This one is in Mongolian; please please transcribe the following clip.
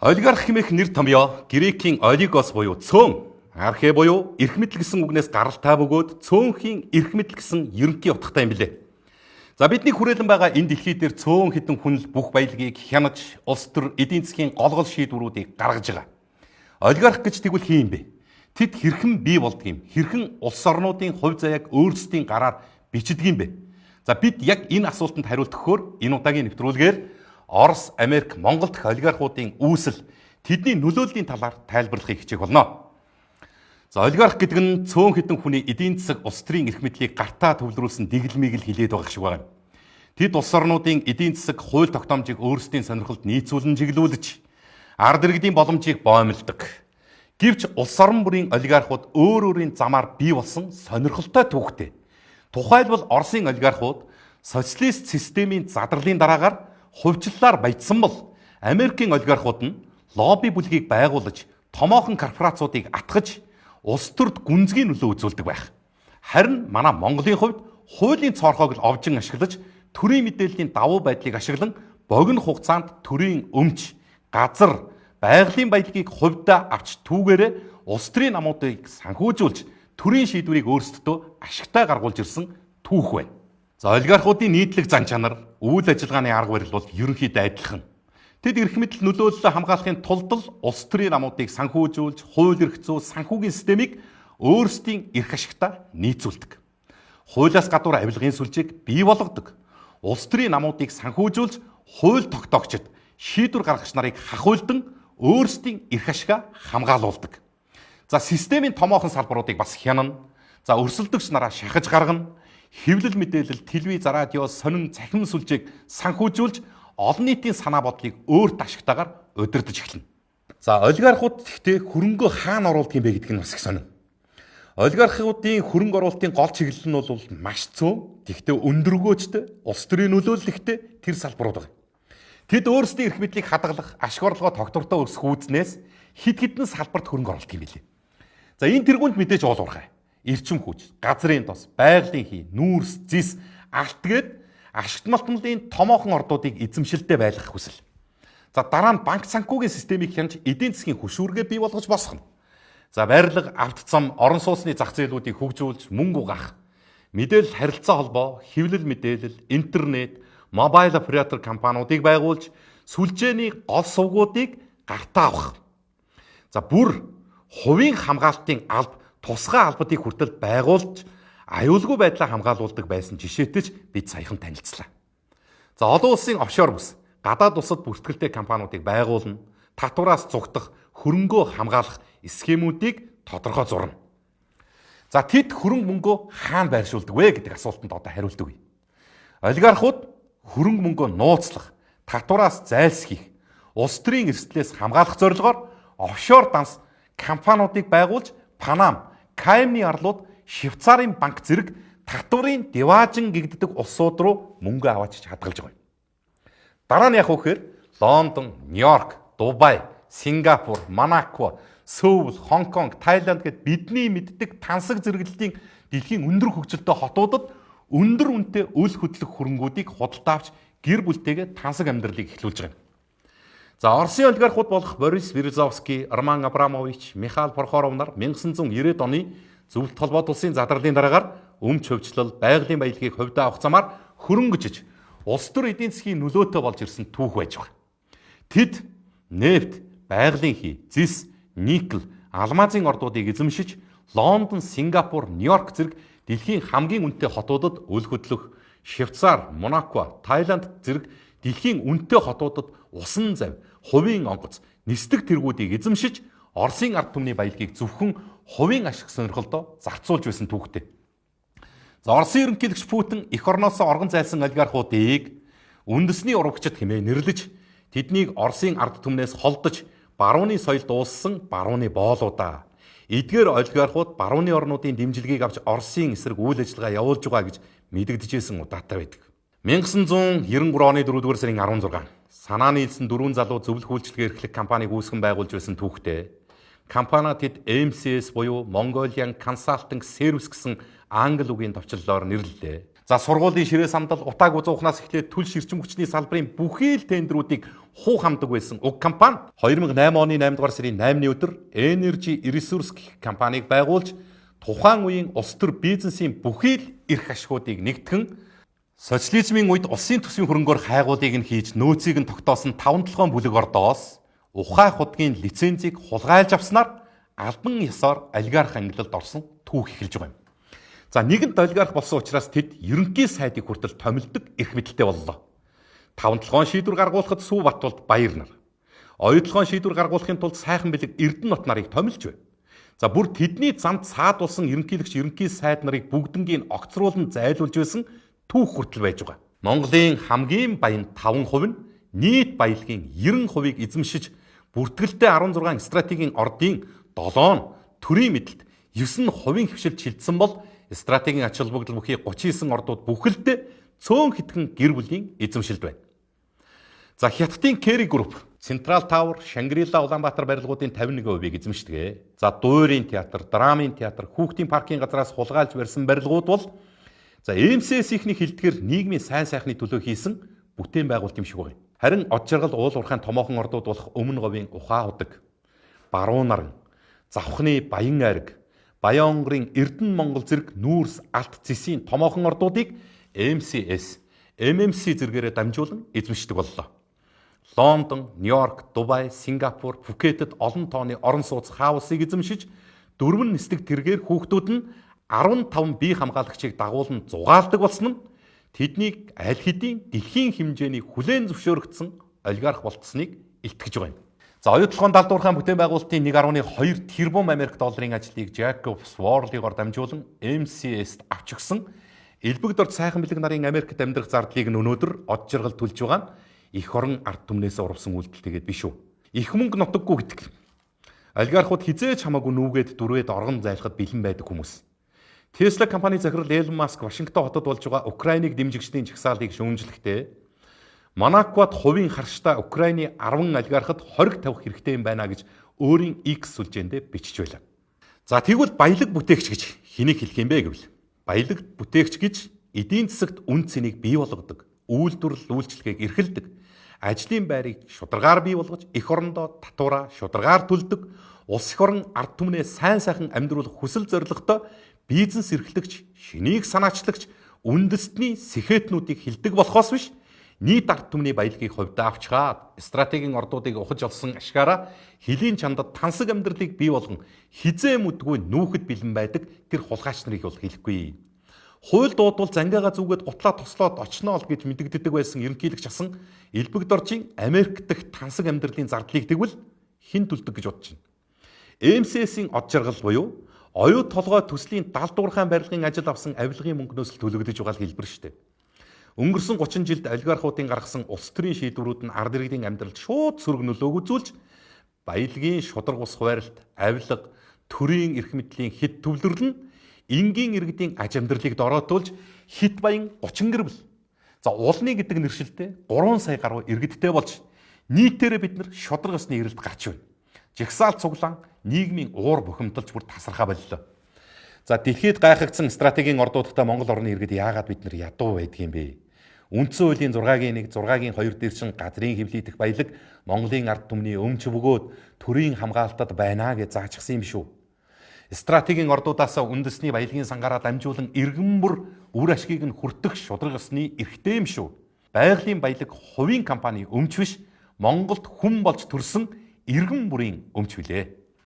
Олигарх хэмээх нэр томьёо Грекийн олигос буюу цөөн, архе буюу эрх мэдэл гэсэн үгнээс гаралтай бөгөөд цөөнхийн эрх мэдэл гэсэн ерөнхий утгатай юм билээ. За бидний хүрээлэн байгаа энэ дэлхий дээр цөөн хэдэн хүн л бүх баялагийг хянаж, улс төр эдийн засгийн голгол шийдвэрүүдийг гаргаж байгаа. Олигарх гэж тэгвэл хин юм бэ? Тэд хэрхэн бий болдг юм? Хэрхэн улс орнуудын хувь заяаг өөрсдийн гараар бичдэг юм бэ? За бид яг энэ асуултанд хариулт өгөхөөр энэ удаагийн нэвтрүүлгээр Орос, Америк, Монгол дахь олигархуудын үүсэл, тэдний нөлөөллийн талаар тайлбарлахыг хичээх болно. За олигарх гэдэг нь цөөн хэдэн хүний эдийн засаг, улс төрийн эрх мэдлийг гартаа төвлөрүүлсэн дэглэмийг л хилээд байгаа шиг байна. Тэд улс орнуудын эдийн засаг, хууль тогтоомжийг өөрсдийн сонирхолд нийцүүлэн чиглүүлж, ард иргэдийн боломжийг боомлдог. Гэвч улс орон бүрийн олигархууд өөр өөрийн замаар бий болсон сонирхолтой түүхтэй. Тухайлбал Оросын олигархууд социалист системийн задралын дараагаар хувьчлалаар баяжсан бол Америкийн олигархууд нь лобби бүлгийг байгуулж томоохон корпорациудыг атгаж улс төрд гүнзгий нөлөө үзүүлдэг байх. Харин манай Монголын хувьд хуулийн цоорхоог л овжин ашиглаж төрийн мэдээллийн давуу байдлыг ашиглан богино хугацаанд төрийн өмч, газар, байгалийн баялагийг хувьдаа авч түүгээрээ улс төрийн намуудыг санхүүжүүлж төрийн шийдвэрийг өөрсдөө ашигтай гаргуулж ирсэн түүх байна. За олигархуудын нийтлэг зан чанар, үйл ажиллагааны арга барил бол ерөнхийдөө адилхан. Тэд эрх мэдэл нөлөөллөө хамгаалахын тулд л улс төрийн намуудыг санхүүжүүлж, хууль эрх зүй, санхүүгийн системийг өөрсдийн эрх ашигтаа нийцүүлдэг. Хуулиас гадуур авилгын сүлжээг бий болгодог. Улс төрийн намуудыг санхүүжүүлж, хууль тогтоогчид шийдвэр гаргагч нарыг хахуйлдан өөрсдийн эрх ашигаа хамгаалуулдаг. За системийн томоохон салбаруудыг бас хянана. За өрсөлдөгч нараа шахаж гаргана. Хэвлэл мэдээлэл, телевиз, радио, сонин цахим сүлжээг санхүүжүүлж олон нийтийн санаа бодлыг өөрт ашигтайгаар удирдах эхэлнэ. За олигархууд гэхдээ хөрөнгөө хаана оруулдаг юм бэ гэдг нь бас их сонин. Олигархуудын хөрөнгө оруулалтын гол чиглэл нь бол маш цөөн, тэгтээ өндөргөөжтэй, улс төрийн нөлөөлөлттэй тэр салбарууд байна. Тэд өөрсдийн эрх мэдлийг хадгалах, ашиг орлогоо тогтвортой өсгөх үүснээс хэд хэдэн салбарт хөрөнгө оруулдаг юм билээ. За энэ тэргуунд мэдээж уулуурхай. Эрчим хүч, газрын тос, байгалийн хий, нүүрс, зис, алт гээд ашигт малтмлын томоохон ордуудыг эзэмшилтэй байлгах хүсэл. За дараа нь банк санхүүгийн системийг хянаж эдийн засгийн хөшүүргээ бий болгож босгоно. За барилга, авто зам, орон сууцны зах зээлүүдийг хөгжүүлж мөнгө угаах. Мэдээлэл харилцаа холбоо, хэвлэл мэдээлэл, интернет, мобайл оператор компаниудыг байгуулж сүлжээний гол сувгуудыг гартаа авах. За бүр хувийн хамгаалтын алба, тусгай албадыг хүртэл байгуулж аюулгүй байдлаа хамгаалуулдаг байсан жишээтэй ч бид саяхан танилцлаа. За олон улсын офшор бүс, гадаад улсад бүртгэлтэй компаниудыг байгуулна, татвараас зугдах, хөрөнгөө хамгаалах схемүүдийг тодорхой зурна. За тэд хөрөнгө мөнгөө хаана байршуулдаг вэ гэдэг асуултанд одоо хариулт өгье. Олигархууд хөрөнгө мөнгөө нууцлах, татвараас зайлсхийх, улс төрийн эрсдлээс хамгаалах зорилгоор офшор данс компаниудыг байгуулж Панам, Каймны арлууд, Швейцарын банк зэрэг татварын деважин гэгддэг улсууд руу мөнгө аваач хадгалж байгаа юм. Дараа нь яг үхээр Лондон, Нью-Йорк, Дубай, Сингапур, Монако, Сөүл, Хонконг, Тайланд гэд бидний мэддэг тансаг зэрэглэлийн дэлхийн өндөр хөгжилтэй хотуудад өндөр үнэтэй үл хөдлөх хөрөнгүүдийг худалдаа авч гэр бүлтэйгээ тансаг амьдралыг эхлүүлж байгаа юм. За Оросын олигархууд болох Борис Березовский, Роман Абрамович, Михаил Прохоров нар 1990-ад оны Зөвлөлт холбоот улсын задралын дараагаар өмч хөвчлөл, байгалийн баялагийг хувьдаа авах замаар хөрөнгөжж улс төр эдийн засгийн нөлөөтэй болж ирсэн түүх байж байгаа. Тэд нефт, байгалийн хий, зис, никл, алмазын ордуудыг эзэмшиж Лондон, Сингапур, Нью-Йорк зэрэг дэлхийн хамгийн үнэтэй хотуудад үл хөдлөх, Швейцар, Монако, Тайланд зэрэг дэлхийн үнэтэй хотуудад усан завь, хувийн онгоц, нисдэг тэргүүдийг эзэмшиж Оросын ард түмний баялагийг зөвхөн хувийн ашиг сонирхолдоо зарцуулж байсан түүхтэй. За Оросын ерөнхийлөгч Путин эх орноосоо оргон зайлсан олигархуудыг үндэсний урагчид хэмээн нэрлэж тэднийг Оросын ард түмнээс холдож барууны соёл дууссан барууны боолуудаа. Эдгээр олигархууд барууны орнуудын дэмжлэгийг авч Оросын эсрэг үйл ажиллагаа явуулж байгаа гэж мэдэгдэжсэн удаатай байдаг. 1993 оны 4-р сарын 16 санааны эзэн дөрвөн залуу зөвлөх үйлчилгээ эрхлэх компанийг үүсгэн байгуулж байсан түүхтэй. Компани тэд MCS буюу Mongolian Consulting Service гэсэн англи үгийн товчлолоор нэрлэлээ. За сургуулийн ширээ самдал, утааг узуухнаас эхлээд түлш эрчим хүчний салбарын бүхий л тендерүүдийг хуу хамдаг байсан уг компани 2008 оны 8 дугаар сарын 8-ны өдөр Energy Resource гэх компанийг байгуулж тухайн үеийн улс төр бизнесийн бүхий л эрх ашгуудыг нэгтгэн социализмын үед улсын төсвийн хөрөнгөөр хайгуулыг нь хийж нөөцийг нь тогтоосон 5-7 бүлэг ордоос ухаах худгийн лицензийг хулгайлж авснаар албан ёсоор олигарх ангилалд орсон түүх эхэлж байгаа юм. За нэгэнт олигарх болсон учраас тэд ерөнхий сайдыг хүртэл томилдог эрх мэдэлтэй боллоо. 5-7 шийдвэр гаргуулахад Сүв Батболд баяр нар, оюутлогоо шийдвэр гаргуулахын тулд сайхан бэлэг Эрдэнэбат нарыг томилж байв. За бүр тэдний замд саадулсан ерөнхийлөгч ерөнхий сайд нарыг бүгднгийн огцруулан зайлуулж байсан түүх хүртэл байж байгаа. Монголын хамгийн баян 5% нь нийт баялагын 90%-ийг эзэмшиж бүртгэлтэй 16 стратегийн ордын 7 төрийн мэдэлд 9% хвшилт шилжсэн бол стратегийн ач холбогдол бүхий 39 ордууд бүхэлдээ цөөн хэдхэн гэр бүлийн эзэмшилд байна. За Хятадын Керри групп Централ Тауэр, Шангрила, Улаанбаатар барилгуудын 51%-ийг эзэмшдэг. За Дуурийн театр, Драмын театр, Хүүхдийн паркын газраас хулгайлж барьсан барилгууд бол за МСС-ийнхний хэлдгээр нийгмийн сайн сайхны төлөө хийсэн бүтээн байгуулалт юм шиг байна. Харин од жаргал уул уурхайн томоохон ордууд болох Өмнө говийн Ухаа удаг, Баруун наран, Завхны Баян айраг, Баян онгорын Эрдэнэ Монгол зэрэг нүүрс алт зэсийн томоохон ордуудыг МСС, MMC зэргээрээ дамжуулан эзэмшдэг боллоо. Лондон, Нью-Йорк, Дубай, Сингапур, Пхукетэд олон тооны орон сууц хаусыг эзэмшиж 4 нислэг тэргээр хүүхдүүд нь 15 бие хамгаалагчийг дагуулan зугаалдаг болсон нь тэднийг аль хэдийн дэлхийн хэмжээний хүлээн зөвшөөрөгдсөн олигарх болтсныг илтгэж байгаа юм. За оюутлогын далдуурхайн бүтээн байгуулалтын 1.2 тэрбум Америк долларын ажлыг Jacobs World-оор дамжуулан MCS-д авч өгсөн элбэг дорд сайхан бэлэг нарын Америкт амьдрах зардлыг өнөөдөр од жаргал төлж байгаа нь их орон ард түмнээс урвсан үйлдэлтэйгээд биш үү. Их мөнгө нутаггүй гэдэг. Олигархууд хизээж хамаагүй нүүгээд дүрээд оргон зайлахад бэлэн байдаг хүмүүс. Tesla компани захирал Elon Musk Вашингтон хотод болж байгаа Украиныг дэмжигчдийн жагсаалыг шүүмжлэхдээ Монакод хувийн харштай Украины 10 олигархад хориг тавих хэрэгтэй юм байна гэж өөрийн X сүлжээндээ бичиж байлаа. За тэгвэл баялаг бүтээгч гэж хэнийг хэлэх юм бэ гэвэл баялаг бүтээгч гэж эдийн засагт үн цэнийг бий болгодог, үйлдвэрлэл үйлчлэгийг эрхэлдэг, ажлын байрыг шударгаар бий болгож эх орондоо татвараа шударгаар төлдөг, улс эх орон ард түмнээ сайн сайхан амьдруулах хүсэл зорилготой бизнес эрхлэгч, шинийг санаачлагч, үндэстний сэхэтнүүдийг хилдэг болохоос биш нийт ард түмний баялагийг хувьдаа авчгаад стратегийн ордуудыг ухаж олсон ашгаараа хөлийн чандад тансаг амьдралыг бий болгон хизээ мүдгүй нүүхэд бэлэн байдаг тэр хулгайч нарыг бол хэлэхгүй. Хууль дуудвал зангиагаа зүгээд гутлаа тослоод очноо л гэж мэдэгддэг байсан ерөнхийлөгч асан элбэг доржийн Америк дахь тансаг амьдралын зардлыг тэгвэл хэн төлдөг гэж бодож байна. МСС-ийн од жаргал буюу оюу толгой төслийн далдуурхайн барилгын ажил авсан авилгын мөнгнөөс л төлөгдөж байгаа л хэлбэр шүү дээ. Өнгөрсөн 30 жилд олигархуудын гаргасан улс төрийн шийдвэрүүд нь ард иргэдийн амьдралд шууд сөрөг нөлөөг үзүүлж баялагын шударга ус хуваарлт, авилга, төрийн эрх мэдлийн хэд төвлөрөл нь энгийн иргэдийн аж амьдралыг дороотуулж хит баян 30 гэрбэл. За уулны гэдэг нэршилтэй 3 сая гаруй иргэдтэй болж нийтээрээ бид нар шударга усны эрэлт гарч байна. Жагсаал цуглаан нийгмийн уур бухимдалж бүр тасархаа боллоо. За дэлхийд гайхагдсан стратегийн ордуудтай Монгол орны иргэд яагаад бид нар ядуу байдаг юм бэ? Үндсэн хуулийн 6-гийн 1, 6-гийн 2 дээр чин газрын хэвлийдэх баялаг Монголын ард түмний өмч бөгөөд төрийн хамгаалтад байна гэж заачсан юм шүү. Стратегийн ордуудаас үндэсний баялагын сангаараа дамжуулан иргэн бүр үр ашгийг нь хүртэх шударга усны эрхтэй юм шүү. Байгалийн баялаг хувийн компани өмч биш Монголд хүн болж төрсөн иргэн бүрийн өмч билээ.